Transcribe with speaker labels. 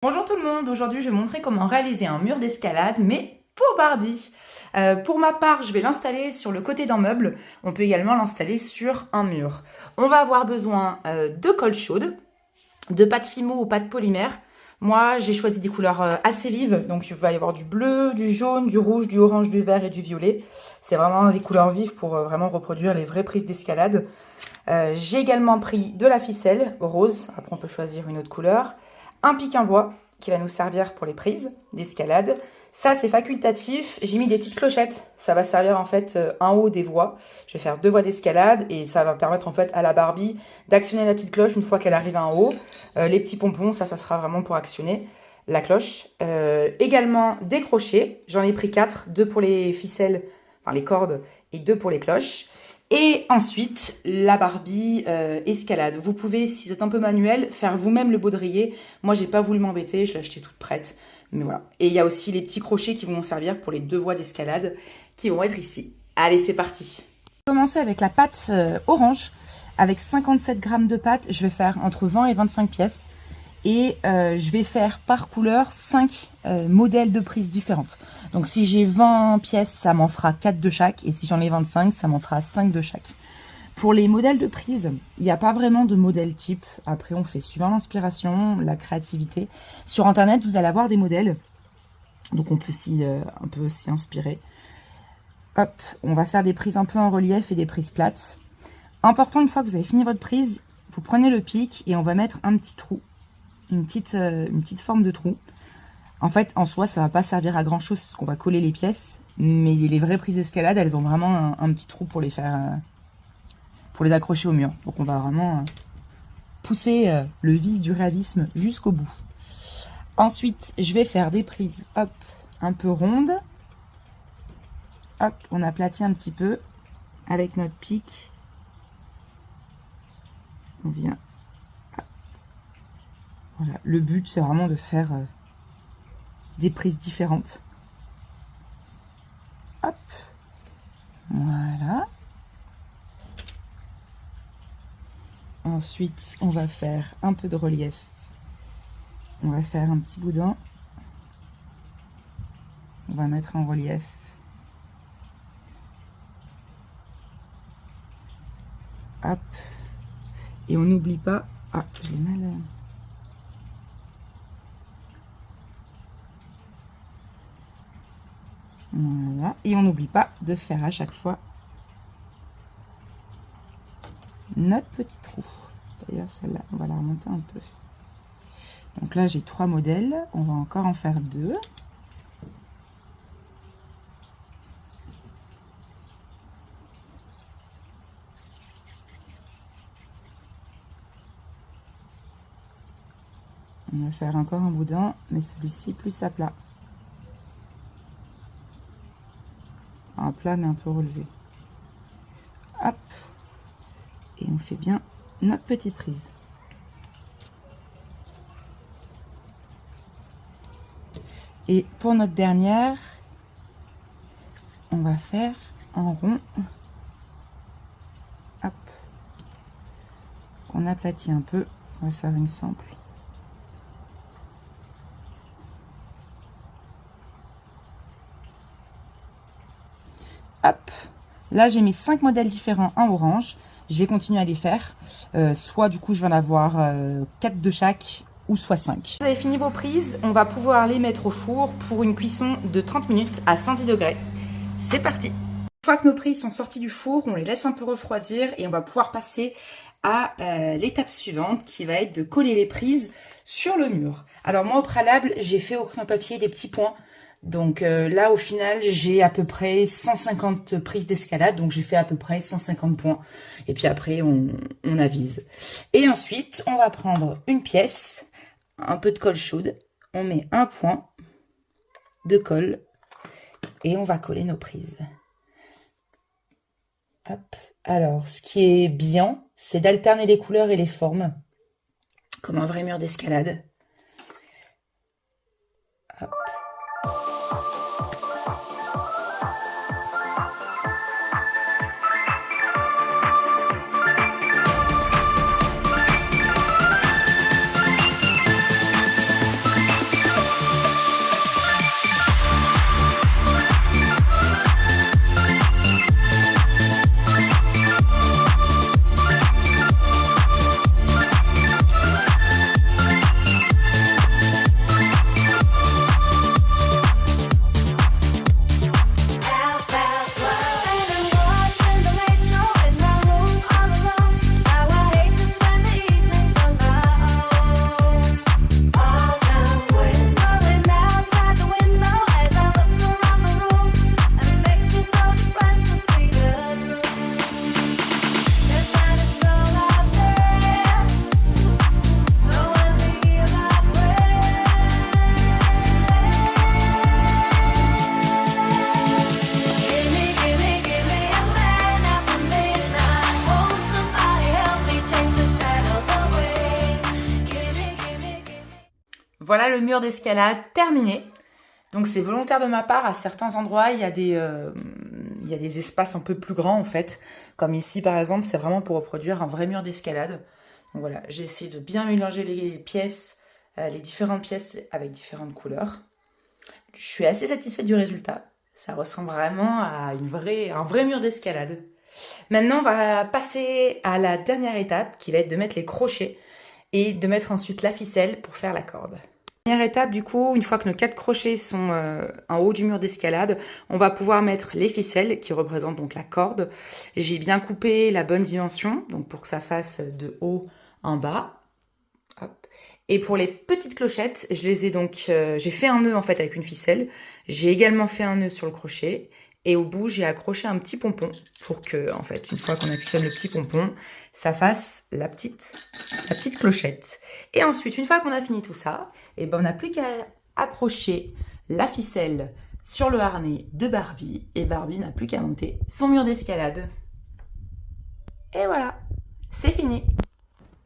Speaker 1: Bonjour tout le monde, aujourd'hui je vais montrer comment réaliser un mur d'escalade mais pour Barbie. Pour ma part, je vais l'installer sur le côté d'un meuble, on peut également l'installer sur un mur. On va avoir besoin de colle chaude, de pâte Fimo ou pâte polymère. Moi j'ai choisi des couleurs assez vives, donc il va y avoir du bleu, du jaune, du rouge, du orange, du vert et du violet. C'est vraiment des couleurs vives pour vraiment reproduire les vraies prises d'escalade. J'ai également pris de la ficelle rose, après on peut choisir une autre couleur, un pic en bois qui va nous servir pour les prises d'escalade. Ça c'est facultatif, j'ai mis des petites clochettes, ça va servir en fait en haut des voies. Je vais faire 2 voies d'escalade et ça va permettre en fait à la Barbie d'actionner la petite cloche une fois qu'elle arrive en haut. Les petits pompons, ça sera vraiment pour actionner la cloche. Également des crochets, j'en ai pris 4, 2 pour les ficelles, enfin les cordes et 2 pour les cloches. Et ensuite, la Barbie escalade. Vous pouvez, si vous êtes un peu manuel, faire vous-même le baudrier. Moi, j'ai pas voulu m'embêter, je l'ai acheté toute prête. Mais voilà. Et il y a aussi les petits crochets qui vont servir pour les 2 voies d'escalade qui vont être ici. Allez, c'est parti. Je vais commencer avec la pâte orange. Avec 57 grammes de pâte, je vais faire entre 20 et 25 pièces. Et je vais faire par couleur 5 modèles de prises différentes. Donc si j'ai 20 pièces, ça m'en fera 4 de chaque. Et si j'en ai 25, ça m'en fera 5 de chaque. Pour les modèles de prise, il n'y a pas vraiment de modèle type. Après, on fait suivant l'inspiration, la créativité. Sur Internet, vous allez avoir des modèles. Donc on peut un peu s'y inspirer. Hop, on va faire des prises un peu en relief et des prises plates. Important, une fois que vous avez fini votre prise, vous prenez le pic et on va mettre un petit trou. Une petite forme de trou. En fait, en soi, ça va pas servir à grand chose parce qu'on va coller les pièces. Mais les vraies prises d'escalade, elles ont vraiment un petit trou pour les faire, pour les accrocher au mur. Donc on va vraiment pousser le vice du réalisme jusqu'au bout. Ensuite, je vais faire des prises, hop, un peu rondes. Hop, on aplatit un petit peu avec notre pic. On vient. Voilà, le but c'est vraiment de faire des prises différentes. Hop, voilà. Ensuite, on va faire un peu de relief. On va faire un petit boudin. On va mettre en relief. Hop. Et on n'oublie pas... Ah, je l'ai mal... Voilà. Et on n'oublie pas de faire à chaque fois notre petit trou. D'ailleurs, celle-là, on va la remonter un peu. Donc là, j'ai 3 modèles. On va encore en faire 2. On va faire encore un boudin, mais celui-ci plus à plat. Un plat, mais un peu relevé. Hop. Et on fait bien notre petite prise. Et pour notre dernière, on va faire en rond. Hop. On aplatit un peu. On va faire une sample. Hop. Là, j'ai mis 5 modèles différents en orange. Je vais continuer à les faire. Soit du coup, je vais en avoir 4 de chaque ou soit 5. Vous avez fini vos prises, on va pouvoir les mettre au four pour une cuisson de 30 minutes à 110 degrés. C'est parti! Une fois que nos prises sont sorties du four, on les laisse un peu refroidir et on va pouvoir passer à l'étape suivante qui va être de coller les prises sur le mur. Alors moi, au préalable, j'ai fait au crayon papier des petits points. Donc là, au final, j'ai à peu près 150 prises d'escalade. Donc j'ai fait à peu près 150 points. Et puis après, on avise. Et ensuite, on va prendre une pièce, un peu de colle chaude. On met un point de colle et on va coller nos prises. Hop. Alors, ce qui est bien, c'est d'alterner les couleurs et les formes, comme un vrai mur d'escalade. Hop. Voilà le mur d'escalade terminé. Donc c'est volontaire de ma part, à certains endroits il y a des espaces un peu plus grands en fait. Comme ici par exemple, c'est vraiment pour reproduire un vrai mur d'escalade. Donc voilà, j'ai essayé de bien mélanger les pièces, les différentes pièces avec différentes couleurs. Je suis assez satisfaite du résultat. Ça ressemble vraiment à un vrai mur d'escalade. Maintenant, on va passer à la dernière étape qui va être de mettre les crochets et de mettre ensuite la ficelle pour faire la corde. Dernière étape, du coup, une fois que nos 4 crochets sont en haut du mur d'escalade, on va pouvoir mettre les ficelles qui représentent donc la corde. J'ai bien coupé la bonne dimension, donc pour que ça fasse de haut en bas. Hop. Et pour les petites clochettes, je les ai donc, j'ai fait un nœud en fait avec une ficelle. J'ai également fait un nœud sur le crochet. Et au bout, j'ai accroché un petit pompon pour que, en fait, une fois qu'on actionne le petit pompon, ça fasse la petite clochette. Et ensuite, une fois qu'on a fini tout ça, et ben on n'a plus qu'à accrocher la ficelle sur le harnais de Barbie. Et Barbie n'a plus qu'à monter son mur d'escalade. Et voilà, c'est fini.